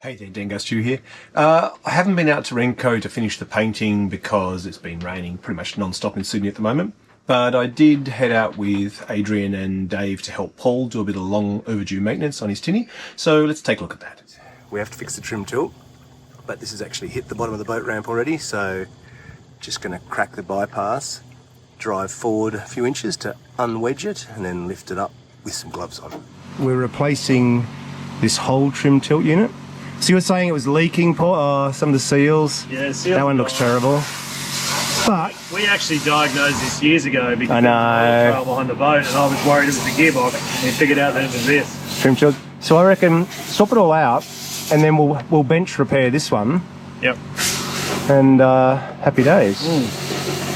Hey there, Dengar Stu here. I haven't been out to Renko to finish the painting because it's been raining pretty much non-stop in Sydney at the moment. But I did head out with Adrian and Dave to help Paul do a bit of long overdue maintenance on his tinny. So let's take a look at that. We have to fix the trim tilt, but this has actually hit the bottom of the boat ramp already. So just going to crack the bypass, drive forward a few inches to unwedge it and then lift it up with some gloves on. We're replacing this whole trim tilt unit. So you were saying it was leaking, Paul? Oh, some of the seals. Yeah, seals. That one looks terrible. But we actually diagnosed this years ago because I there was know. oil trail behind the boat, and I was worried it was the gearbox. And we figured out that it was this. Trim tilt. So I reckon swap it all out, and then we'll bench repair this one. Yep. And happy days.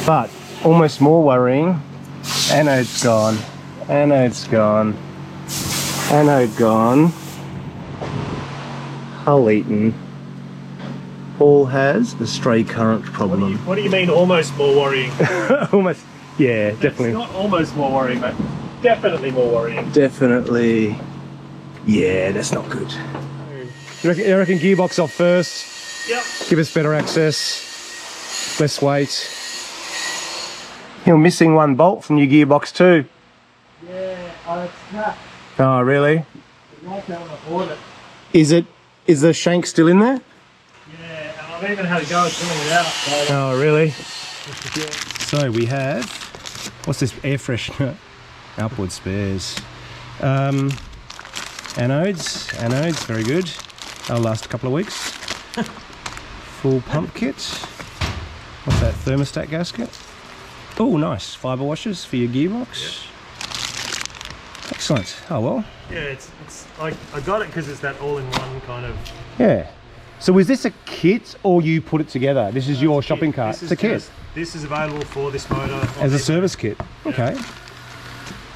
But almost more worrying. Anode's gone. Anode's gone. Anode gone. Hull eaten. Paul has a stray current problem. What do you mean almost more worrying? Almost, yeah, definitely. It's not almost more worrying, mate. Definitely more worrying. Definitely. Yeah, that's not good. You reckon gearbox off first? Yep. Give us better access, less weight. You're missing one bolt from your gearbox too. Yeah, it's snapped. Oh, really? It's like that when I bought it. Is the shank still in there? Yeah, and I've even had a go at pulling it out. So. Oh, really? So we have, what's this, air freshener? Outboard spares. Anodes, very good. They'll last a couple of weeks. Full pump kit. What's that, thermostat gasket? Oh, nice, fibre washers for your gearbox. Excellent. Oh well. Yeah, it's like I got it because it's that all-in-one kind of. Yeah. So was this a kit or you put it together? This is your shopping cart. It's a kit. This is available for this motor As a service kit. Okay.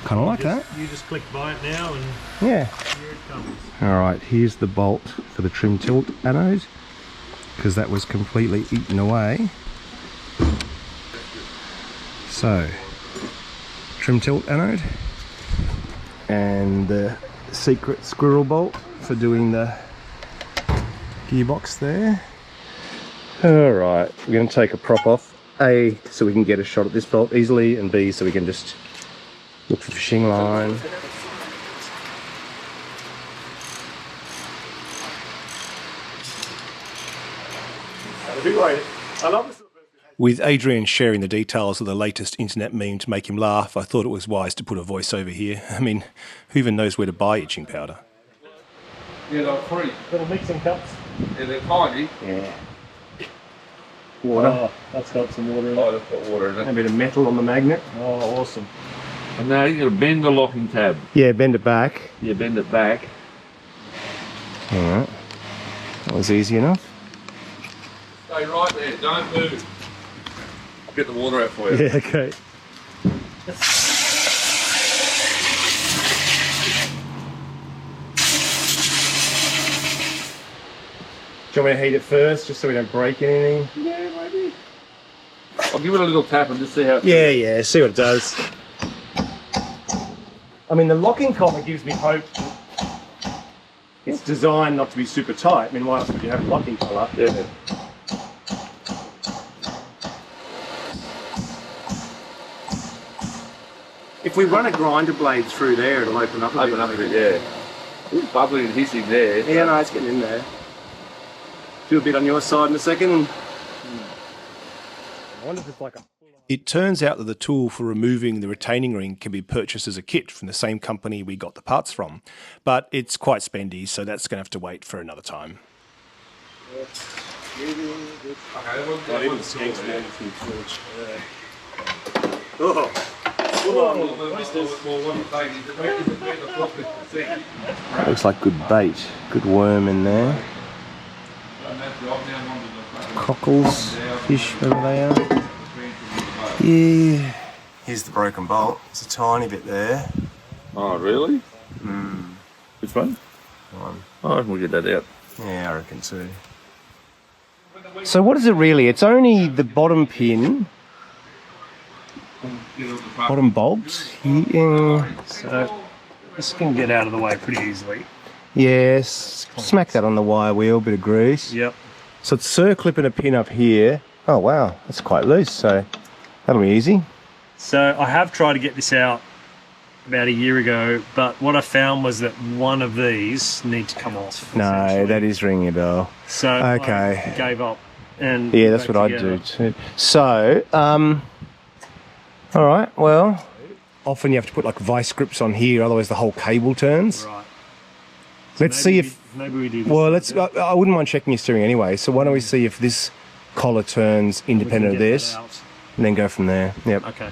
Kind of like that. You just click buy it now and Yeah. here it comes. All right. Here's the bolt for the trim tilt anode because that was completely eaten away. So, trim tilt anode. And the secret squirrel bolt for doing the gearbox there. All right, we're going to take a prop off. A, so we can get a shot at this bolt easily, and B, so we can just look for fishing line. I love this. With Adrian sharing the details of the latest internet meme to make him laugh, I thought it was wise to put a voiceover here. I mean, who even knows where to buy itching powder? Yeah, they're free. Little mixing cups. Yeah, they're tiny. Yeah. Water. Oh, that's got some water in it. Oh, they've got water in A it. bit of metal on the magnet. Oh, awesome. And now you're going to bend the locking tab. Yeah, bend it back. You bend it back. All right. That was easy enough. Stay right there, don't move. I'll get the water out for you. Yeah, okay. Do you want me to heat it first, just so we don't break anything? Yeah, maybe. I'll give it a little tap and just see how it Yeah, see what it does. I mean, the locking collar gives me hope. It's designed not to be super tight. I mean, why else would you have a locking collar? Yeah. If we run a grinder blade through there, it'll open up a bit. Open up a bit, yeah. Ooh, bubbly and hissing there. Yeah, no, it's getting in there. Do a bit on your side in a second. I wonder if it's like a... It turns out that the tool for removing the retaining ring can be purchased as a kit from the same company we got the parts from, but it's quite spendy, so that's going to have to wait for another time. Looks like good bait, good worm in there. Cockles, fish, wherever they are. Yeah. Here's the broken bolt. It's a tiny bit there. Oh, really? Which one? One. Oh, I reckon we'll get that out. Yeah, I reckon too. So what is it really? It's only the bottom pin, bottom bolt. Yeah. So this can get out of the way pretty easily. Yes, smack that on the wire wheel, bit of grease. Yep. So it's circlipping a pin up here. Oh wow, that's quite loose, so that'll be easy. So I have tried to get this out about a year ago, but what I found was that one of these needs to come off. No, that is ringing a bell. So okay. I gave up. And yeah, that's what I'd do too. So, all right, well, often you have to put like vice grips on here, otherwise the whole cable turns. Right. Let's see if... Maybe we do this. Well, I wouldn't mind checking your steering anyway, so why don't we see if this collar turns independent of this, and then go from there. Yep. Okay.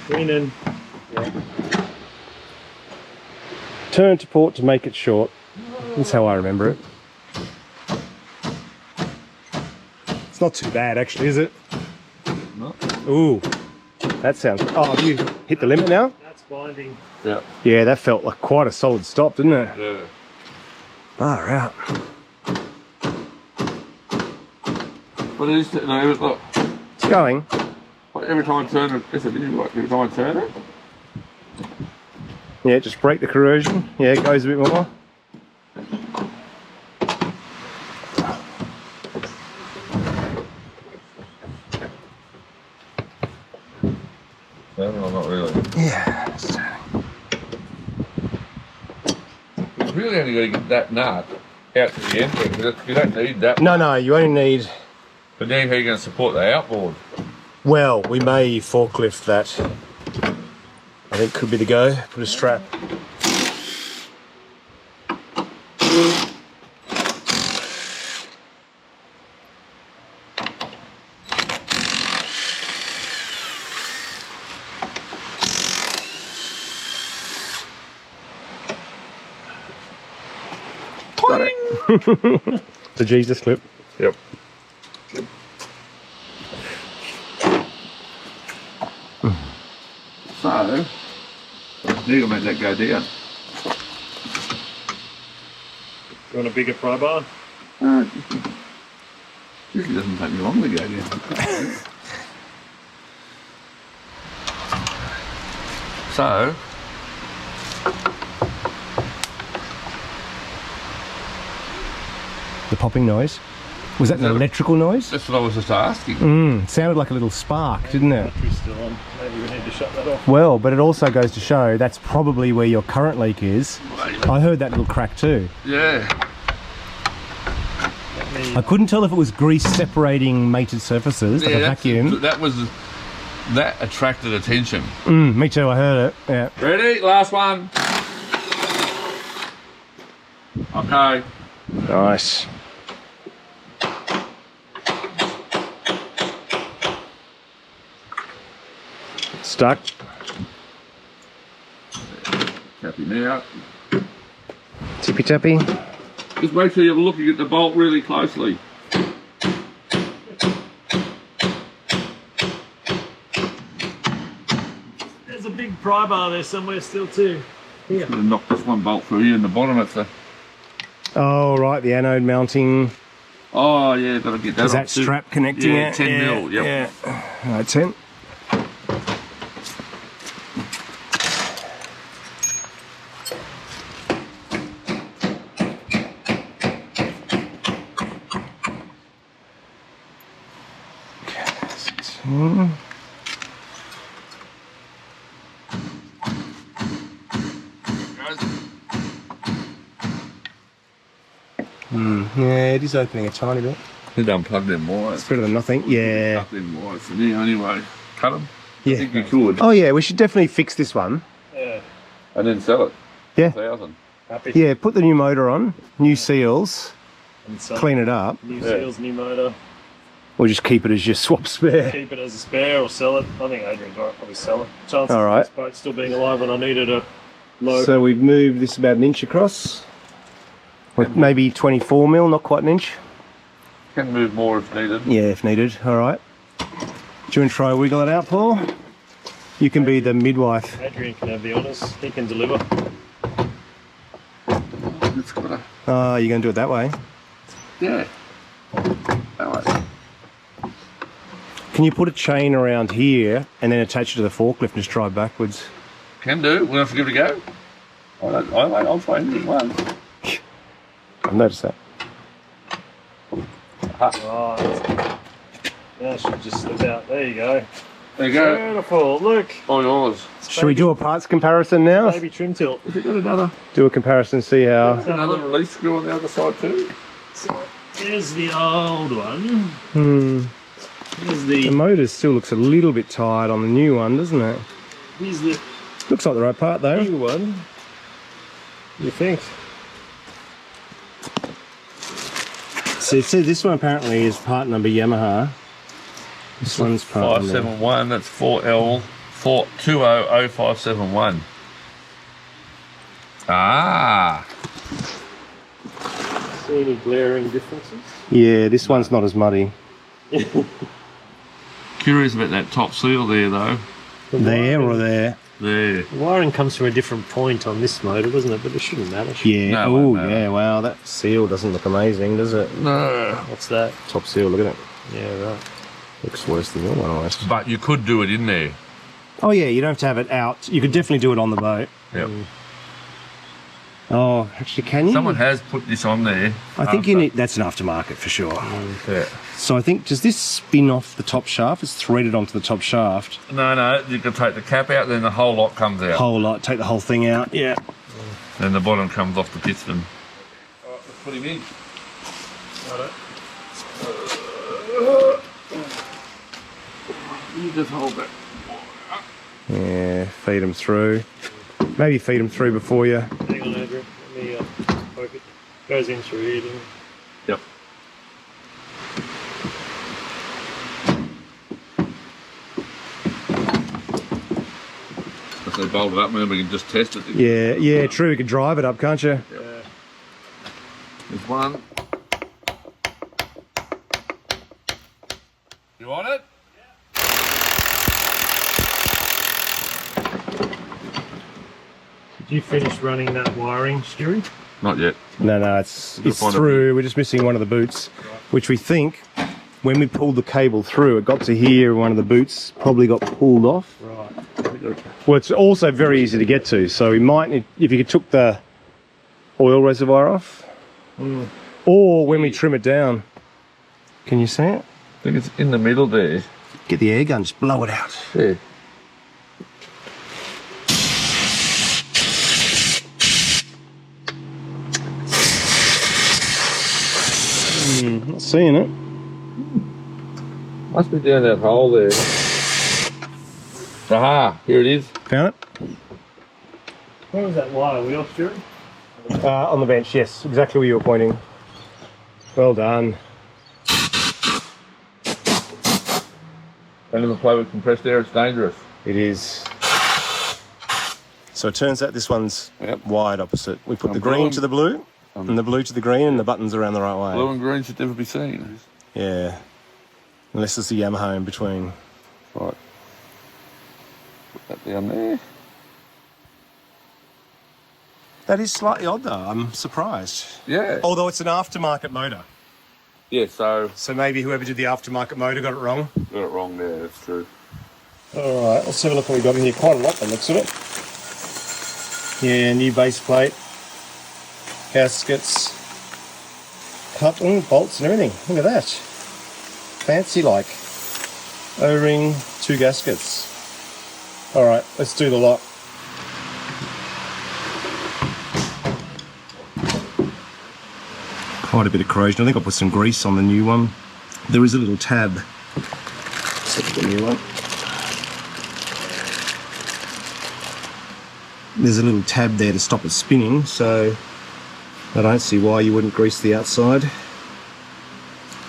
Green in. Yeah. Turn to port to make it short. That's how I remember it. It's not too bad actually, is it? No. Ooh, that sounds... Oh, have you hit the limit now? That's binding. Yeah. Yeah, that felt like quite a solid stop, didn't it? Yeah. Far out. But it is, no, look, It's going. every time I turn it, it's a video, like, every time I turn it. Yeah, just break the corrosion. Yeah, it goes a bit more. No, not really. Yeah. It's really only got to get that nut out to the end, because you don't need that. No, you only need... But then how are you going to support the outboard? Well, we may forklift that. I think could be the go. Put a strap. Got it. The Jesus clip. Yep. So, need to make that go down. You want a bigger pry bar? Usually doesn't take me long to go down. So, The popping noise. Was that an electrical noise? that's what I was just asking. Sounded like a little spark, didn't it? Battery's still on. Maybe we need to shut that off. Well, but it also goes to show that's probably where your current leak is. I heard that little crack too. Yeah. I couldn't tell if it was grease separating mated surfaces, like a vacuum. That attracted attention. Me too, I heard it. Yeah. Ready? Last one. Okay. Nice. Stuck. Happy now. Tippy tappy. Just make sure you're looking at the bolt really closely. There's a big pry bar there somewhere still too. I'm gonna knock this one bolt through here in the bottom. It's the... Oh, right, the anode mounting. Oh yeah, gotta get that. Is that too. strap connecting Yeah, it? 10 mil. Yep. Yeah. All right, 10. Yeah, it is opening a tiny bit. Need to unplug them wires. It's better than nothing. Yeah. Cut them wires from here anyway. Cut them. Yeah. I think you could. Oh yeah, we should definitely fix this one. Yeah. And then sell it. Yeah. 1,000. Happy. Yeah, put the new motor on, new seals, And sell clean it up, New seals, new motor. or just keep it as your swap spare. Keep it as a spare or sell it. I think Adrian's right. Probably sell it. Chances All right. of this boat still being alive when I needed a load. So we've moved this about an inch across. With maybe 24 mil, not quite an inch. Can move more if needed. Yeah, if needed. All right. Do you want to try wiggle it out, Paul? You can be the midwife. Adrian can have the honours. He can deliver. It's got a... Oh, you're going to do it that way? Yeah. That way. Can you put a chain around here and then attach it to the forklift and just drive backwards? Can do. We'll have to give it a go. I'll try anything once. I've noticed that. Oh, now she just slips out. There you go. There you go. Beautiful. Look. Oh, yours. Should we do a parts comparison now? Baby trim tilt. Has it got another? Do a comparison, see how... Another release screw on the other side too? So, there's the old one. Here's The the. motor still looks a little bit tired on the new one, doesn't it? Here's the Looks like the right part though. new one. You think? See, this one apparently is part number Yamaha. This one's part number... 571, that's 4L 200571. Ah, See any glaring differences? Yeah, this one's not as muddy. curious about that top seal there though. There or there? There. The wiring comes from a different point on this motor, doesn't it? But it shouldn't matter. Yeah. No, Oh, no. yeah. Wow, that seal doesn't look amazing, does it? No. What's that? Top seal, look at it. Yeah, right. Looks worse than your one almost. But you could do it in there. Oh yeah, you don't have to have it out. You could definitely do it on the boat. Yep. Oh, actually, can you? Someone has put this on there. I think you need. That's an aftermarket for sure. Yeah. So I think, does this spin off the top shaft? It's threaded onto the top shaft. No, you can take the cap out, then the whole lot comes out. Whole lot. Take the whole thing out. Yeah. Then the bottom comes off the piston. Alright, let's put him in. You just hold that. Yeah. Feed them through. Maybe feed them through before you. Hang on, Adrian. Let me poke it. Goes in through here, doesn't it? Yep. If they bolt it up, then we can just test it. Yeah. Yeah. True. You can drive it up, can't you? Yeah. There's one. You want it? Did you finish running that wiring, Stewie? Not yet. No. It's find a through. We're just missing one of the boots, which we think, when we pulled the cable through, it got to here. One of the boots probably got pulled off. Right. Well, it's also very easy to get to, so we might need, if you took the oil reservoir off, or when we trim it down. Can you see it? I think it's in the middle there. Get the air gun, just blow it out. Yeah. Not seeing it. Must be down that hole there. Aha, here it is. Found it? Where was that wire wheel, Stewie? On the bench, yes. Exactly where you were pointing. Well done. Don't even play with compressed air, it's dangerous. It is. So it turns out this one's wide opposite. We put the green to the blue, and the blue to the green, and the buttons around the right way. Blue and green should never be seen. Yeah. Unless there's the Yamaha in between. Right. Put that down there. That is slightly odd though, I'm surprised. Yeah. Although it's an aftermarket motor. Yeah, so So maybe whoever did the aftermarket motor got it wrong. got it wrong there, that's true. Alright, let's have a look what we got in here. Quite a lot by the looks of it. Yeah, new base plate, gaskets, coupling, bolts and everything. Look at that. Fancy like. O-ring, 2 gaskets. Alright, let's do the lot. Quite a bit of corrosion. I think I'll put some grease on the new one. There is a little tab. Let's look at the new one. There's a little tab there to stop it spinning, so I don't see why you wouldn't grease the outside.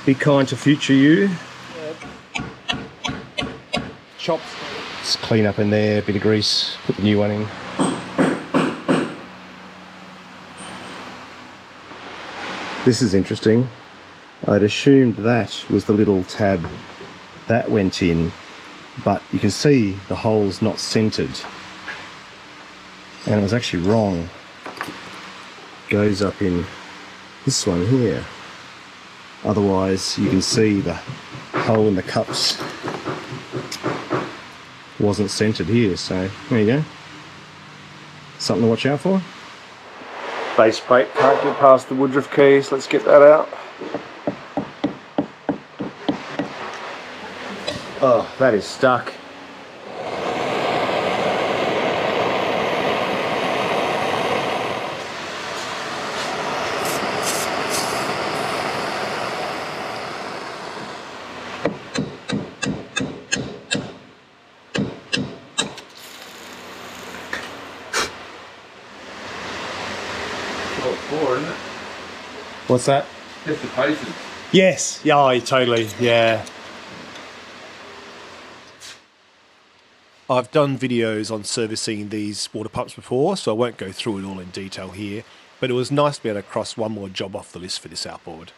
Be kind to future you. Chop. Just clean up in there, a bit of grease, put the new one in. This is interesting. I'd assumed that was the little tab that went in, but you can see the hole's not centered. And it was actually wrong. Goes up in this one here. Otherwise, you can see the hole in the cups wasn't centered here, so there you go. Something to watch out for. Base plate can't get past the Woodruff keys. Let's get that out. Oh, that is stuck. What's that? Test the patience. Yes. Yeah, oh, totally. Yeah. I've done videos on servicing these water pumps before, so I won't go through it all in detail here, but it was nice to be able to cross one more job off the list for this outboard.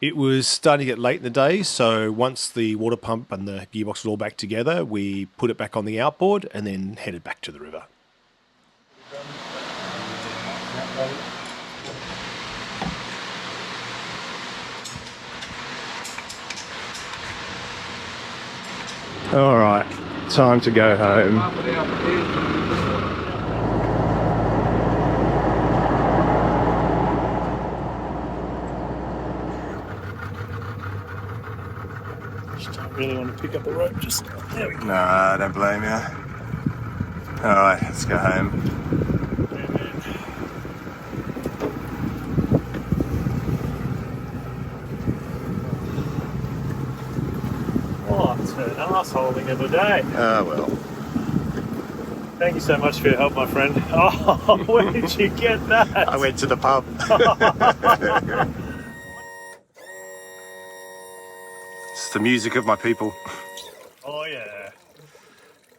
It was starting to get late in the day, so once the water pump and the gearbox was all back together, we put it back on the outboard and then headed back to the river. All right, time to go home. Really want to pick up the rope, just there we go. Nah, don't blame you. Alright, let's go home. What an assholing of a day. Ah, well. Thank you so much for your help, my friend. Oh, where did you get that? I went to the pub. It's the music of my people. Oh yeah.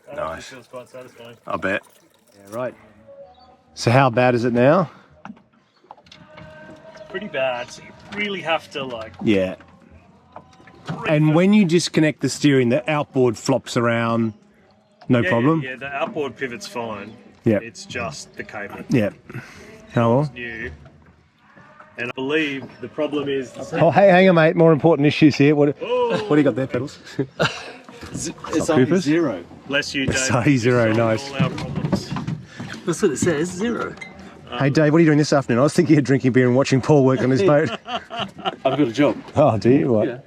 That Nice. feels quite satisfying. I bet. Yeah, right. So how bad is it now? It's pretty bad. So you really have to like. Yeah. And when you disconnect the steering, the outboard flops around, no problem? Yeah, the outboard pivot's fine. Yeah. It's just the cable. Yeah. Oh, well. It's new. And I believe the problem is... Oh, hey, hang on, mate. More important issues here. What do you got there, pedals? It's only zero. Bless you, Dave. Sorry, zero, Solve nice. all our problems. That's what it says, zero. Hey, Dave, what are you doing this afternoon? I was thinking of drinking beer and watching Paul work on his boat. I've got a job. Oh, do you? What? Yeah.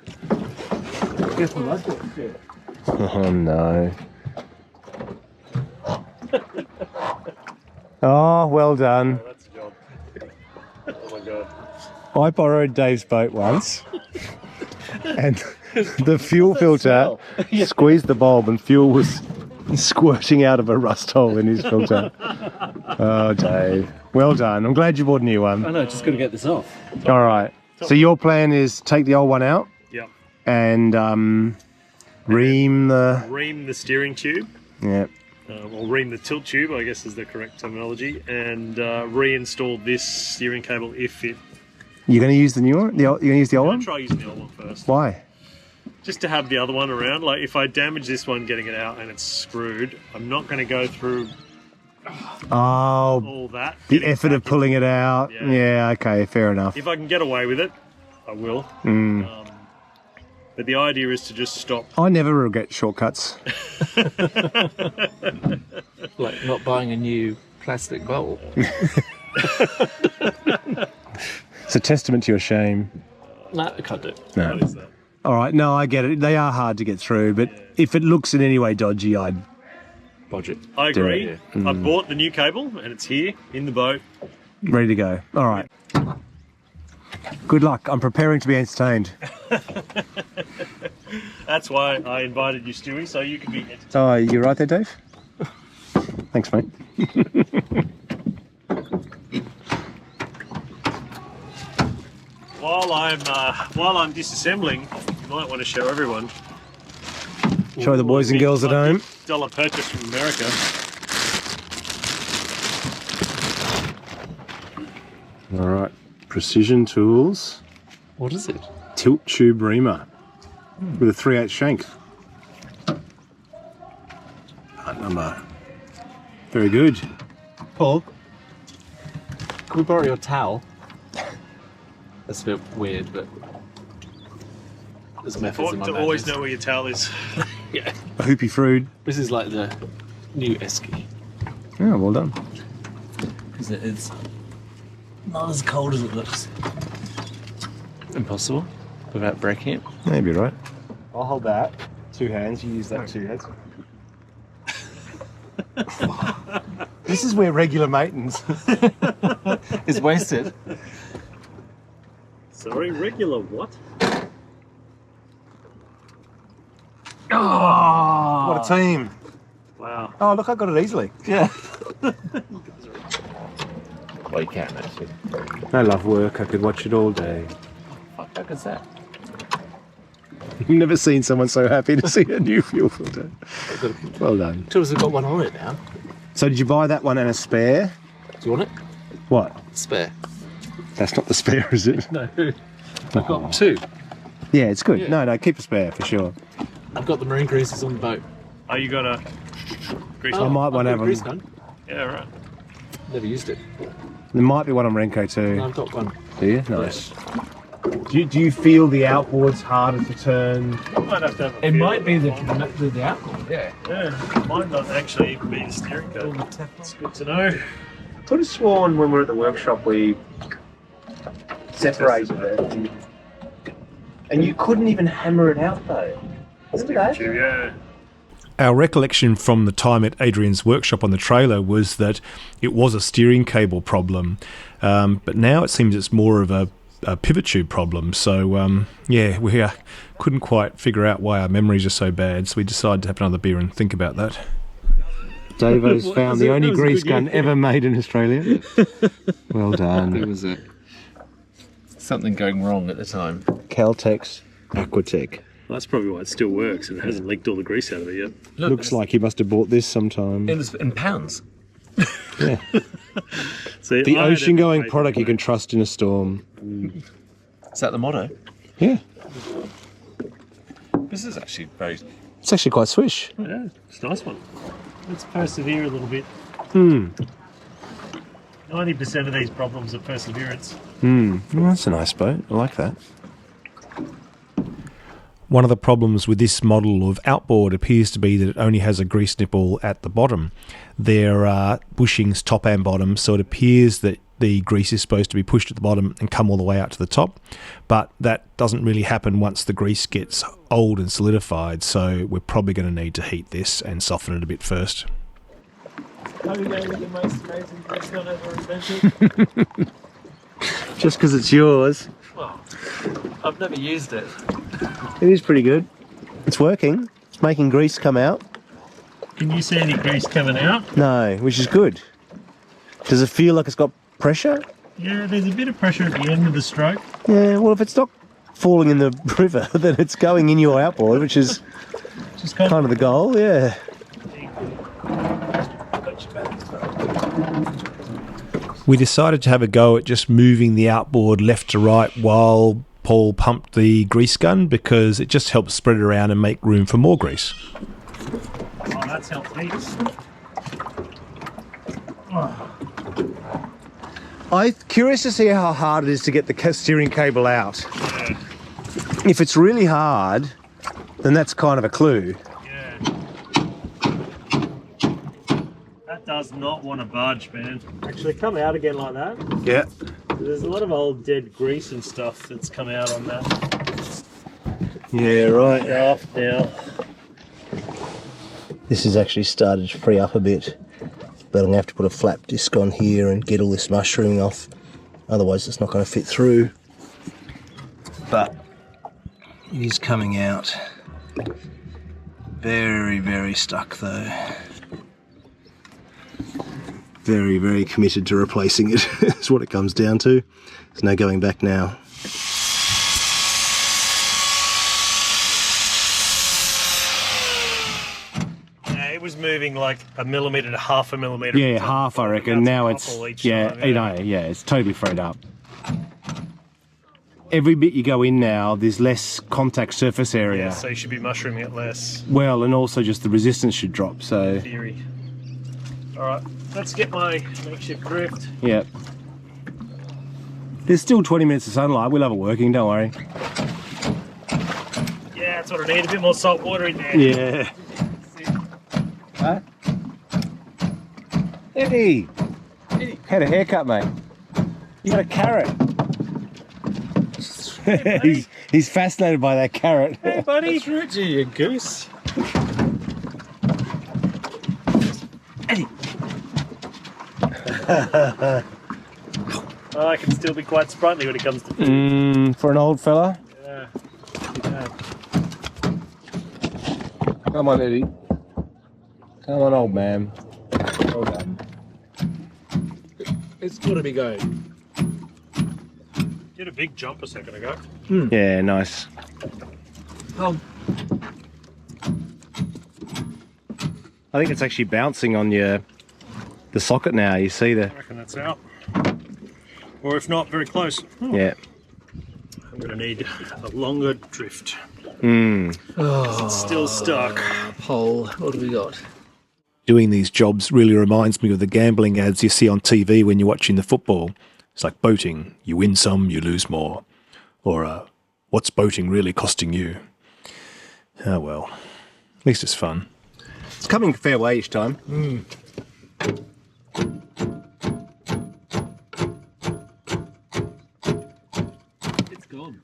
Guess what I've got? Yeah. Oh, no. Oh, well done. That's a job. Oh my god. I borrowed Dave's boat once, and the fuel filter squeezed the bulb and fuel was squirting out of a rust hole in his filter. Oh, Dave. Well done. I'm glad you bought a new one. I know, just got to get this off. All right. So your plan is take the old one out Yep. and ream the... Ream the steering tube. Yeah. Or ream the tilt tube, I guess is the correct terminology, and reinstall this steering cable if it... You're going to use the new one? You're going to use the old I'll one? try using the old one first. Why? Just to have the other one around. Like, if I damage this one getting it out and it's screwed, I'm not going to go through Oh, all that. the getting effort of back pulling it out. Yeah. Yeah, okay, fair enough. If I can get away with it, I will. But the idea is to just stop. I never regret shortcuts. Like not buying a new plastic bowl. It's a testament to your shame. No, I can't do it. No. What is that? All right, no, I get it. They are hard to get through, but if it looks in any way dodgy, I'd... Budget. I agree. it. I bought the new cable and it's here in the boat. Ready to go. All right. Good luck. I'm preparing to be entertained. That's why I invited you, Stewie, so you can be entertained. Oh, you right there, Dave? Thanks, mate. While I'm disassembling, you might want to show everyone. Show the boys and girls at home. $1 purchase from America. All right. Precision Tools. What is it? Tilt Tube Reamer. with a 3/8 shank. Part number. Very good. Paul, can we borrow your towel? That's a bit weird, but there's methods in Important my to madness. always know where your towel is. Yeah. A hoopy fruit. This is like the new esky. Oh, well done. Because it is not as cold as it looks. Impossible without breaking it. Maybe right. I'll hold that. 2 hands. You use that 2 hands. This is where regular maintenance It's wasted. Sorry, regular what? Oh, what a team. Wow. Oh, look, I got it easily. Yeah. Well, you can actually. I love work. I could watch it all day. How good's that? You've never seen someone so happy to see a new fuel filter. Well done. Tools have got one on it now. So did you buy that one and a spare? Do you want it? What? Spare. That's not the spare, is it? No. I've got 2. Yeah, it's good. Yeah. No, keep a spare for sure. I've got the marine greases on the boat. Oh, you got a grease I might want to have grease them. gun. Yeah, right. Never used it. There might be one on Renko too. No, I've got one. Do you? Nice. Do you feel the outboard's harder to turn? Might have to have a It feel might of be it. the outboard, yeah. Yeah, might not actually even be the steering cable. It's good to know. I could have sworn when we were at the workshop we separated it. And you couldn't even hammer it out though. Yeah. Our recollection from the time at Adrian's workshop on the trailer was that it was a steering cable problem, but now it seems it's more of a pivot tube problem. So yeah, we couldn't quite figure out why our memories are so bad, so we decided to have another beer and think about that. Davo's found the only grease gun ever made in Australia. Well There done. was something going wrong at the time. Caltex Aquatech. Well, that's probably why it still works and it hasn't leaked all the grease out of it yet. Looks like he must have bought this sometime. It was in pounds. Yeah. See, The I had ocean-going it product you can trust in a storm. Is that the motto? Yeah. This is actually very... It's actually quite swish. Yeah, it's a nice one. Let's persevere a little bit. 90% of these problems are perseverance. Well, that's a nice boat. I like that. One of the problems with this model of outboard appears to be that it only has a grease nipple at the bottom. There are bushings top and bottom, so it appears that the grease is supposed to be pushed at the bottom and come all the way out to the top, but that doesn't really happen once the grease gets old and solidified, so we're probably going to need to heat this and soften it a bit first. Are we going with the most amazing grease gun ever invented? Just because it's yours. Well, I've never used it. It is pretty good. It's working. It's making grease come out. Can you see any grease coming out? No, which is good. Does it feel like it's got pressure? Yeah, there's a bit of pressure at the end of the stroke. Yeah, well, if it's not falling in the river, then it's going in your outboard, which is Just kind kind of the goal, yeah. We decided to have a go at just moving the outboard left to right while Paul pumped the grease gun, because it just helps spread it around and make room for more grease. Oh, that's helped heaps. I'm curious to see how hard it is to get the steering cable out. If it's really hard, then that's kind of a clue. Yeah. That does not want to budge, man. Actually, come out again like that. Yeah. There's a lot of old dead grease and stuff that's come out on that. Yeah, right. Off now. This has actually started to free up a bit, but I'm going to have to put a flap disc on here and get all this mushrooming off, otherwise it's not going to fit through. But it is coming out. Very, very stuck though. Very, very committed to replacing it, is what it comes down to. There's no going back now. It was moving like a millimetre to half a millimetre. Yeah, half I reckon. Now That's a it's, couple each yeah, time, yeah, it's totally freed up. every bit you go in now, there's less contact surface area. Yeah, so you should be mushrooming it less. Well, and also just the resistance should drop, so... Theory. Alright, let's get my makeshift drift. Yeah. There's still 20 minutes of sunlight. We'll have it working, don't worry. Yeah, that's what I need. A bit more salt water in there. Yeah. Huh? Eddie! Had a haircut, mate. You got a carrot. He's fascinated by that carrot. Hey, buddy. What's wrong with you goose? Eddie. I can still be quite sprightly when it comes to food. For an old fella. Yeah. Yeah. Come on, Eddie. Come on, old man. Well done. It's got to be going. Did a big jump a second ago. Yeah, nice. Oh, I think it's actually bouncing on the socket now. You see the... I reckon that's out. Or if not, very close. Yeah. I'm going to need a longer drift. oh. It's still stuck. Pole. What have we got? Doing these jobs really reminds me of the gambling ads you see on TV when you're watching the football. It's like boating. You win some, you lose more. Or, what's boating really costing you? Oh well. At least it's fun. It's coming a fair way each time. It's gone.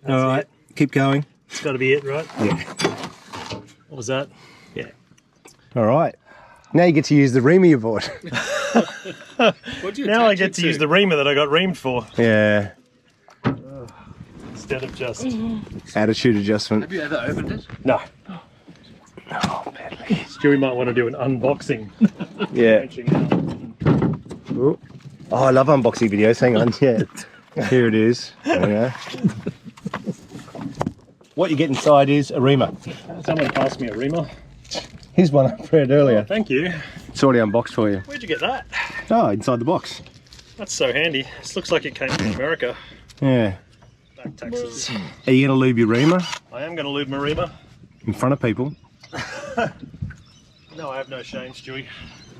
All right, keep going. It's got to be it, right? Yeah. What was that? Yeah. All right. Now you get to use the reamer you bought. What do you Now I attach get it to use the reamer that I got reamed for. Yeah. Instead of just... Attitude adjustment. Have you ever opened it? No. Oh, badly. Stewie might want to do an unboxing. Yeah. Branching out. Ooh. Oh, I love unboxing videos. Hang on. Yeah. Here it is. There we go. What you get inside is a reamer. Someone passed me a reamer. Here's one I read earlier. Thank you. It's already unboxed for you. Where'd you get that? Oh, inside the box. That's so handy. This looks like it came from America. Yeah. Back Texas. Are you going to lube your reamer I am going to lube my reamer. in front of people? No, I have no shame, Stewie.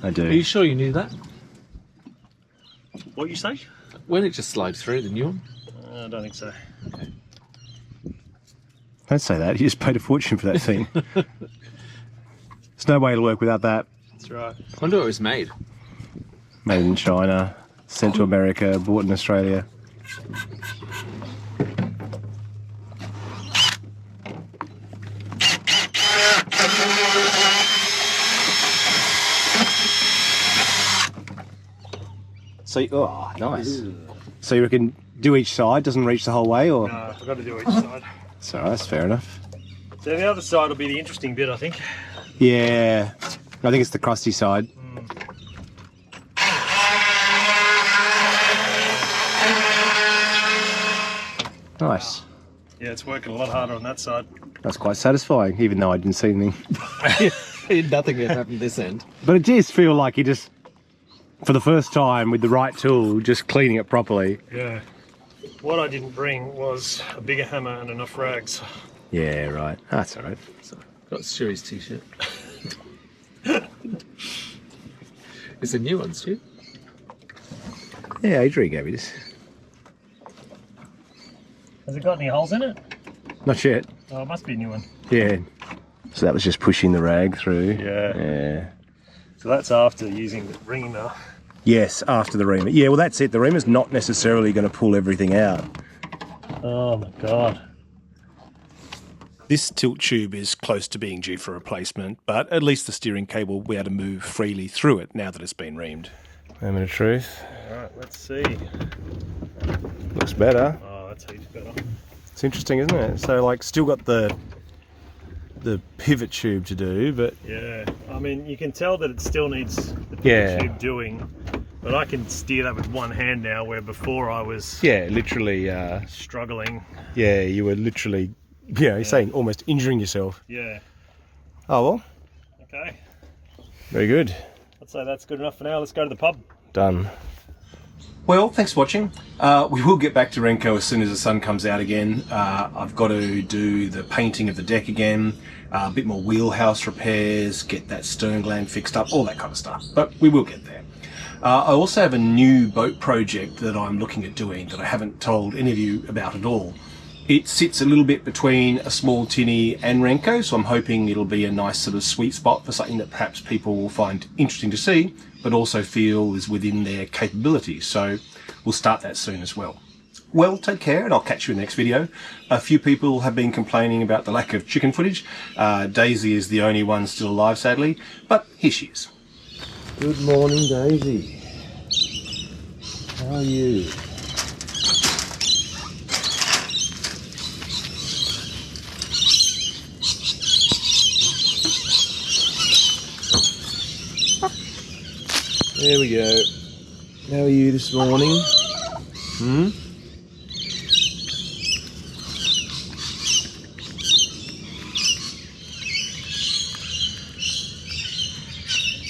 I Are do. you sure you knew that? What you say? When it just slides through the new one? I don't think so. Don't say that. You just paid a fortune for that thing. There's no way it'll work without that. That's right. I wonder where it was made. Made in China, sent to America, bought in Australia. So, oh, nice. So you reckon do each side, doesn't reach the whole way, or? No, I've got to do each side. So that's fair enough. So the other side will be the interesting bit, I think. Yeah, I think it's the crusty side. Nice. Yeah, it's working a lot harder on that side. That's quite satisfying, even though I didn't see anything. Nothing has happened this end. But it does feel like you just, for the first time with the right tool, just cleaning it properly. Yeah. What I didn't bring was a bigger hammer and enough rags. Yeah, right. That's all right. Got Stewie's t-shirt. It's a new one, Stu. Yeah, Adrian gave me this. Has it got any holes in it? Not yet. Oh, it must be a new one. Yeah. So that was just pushing the rag through. Yeah. Yeah. So that's after using the reamer. Yes, after the reamer. Yeah, well, that's it. The reamer's not necessarily going to pull everything out. Oh my god. This tilt tube is close to being due for replacement, but at least the steering cable will be able to move freely through it now that it's been reamed. Moment of truth. Alright, let's see. Looks better. Oh, that's heaps better. It's interesting, isn't it? So, like, still got the pivot tube to do, but Yeah. I mean, you can tell that it still needs the Yeah. tube doing, but I can steer that with one hand now, where before I was yeah, literally, struggling. yeah, you were literally, you're saying almost injuring yourself. Yeah. Oh, well, Okay. very good. I'd say that's good enough for now. Let's go to the pub. Done. Well, thanks for watching. We will get back to Renko as soon as the sun comes out again. I've got to do the painting of the deck again, a bit more wheelhouse repairs, get that stern gland fixed up, all that kind of stuff. But we will get there. I also have a new boat project that I'm looking at doing that I haven't told any of you about at all. It sits a little bit between a small tinny and Renko, so I'm hoping it'll be a nice sort of sweet spot for something that perhaps people will find interesting to see, but also feel is within their capabilities. So we'll start that soon as well. Well, take care, and I'll catch you in the next video. A few people have been complaining about the lack of chicken footage. Daisy is the only one still alive, sadly, but here she is. Good morning, Daisy. How are you? There we go. How are you this morning?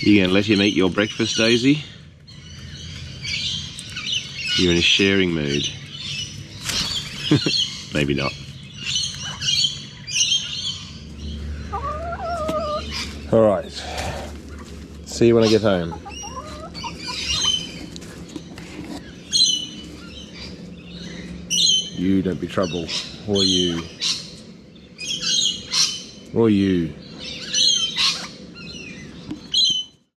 You gonna let him eat your breakfast, Daisy? You're in a sharing mood. Maybe not. Alright. See you when I get home. You don't be trouble. Or you. Or you.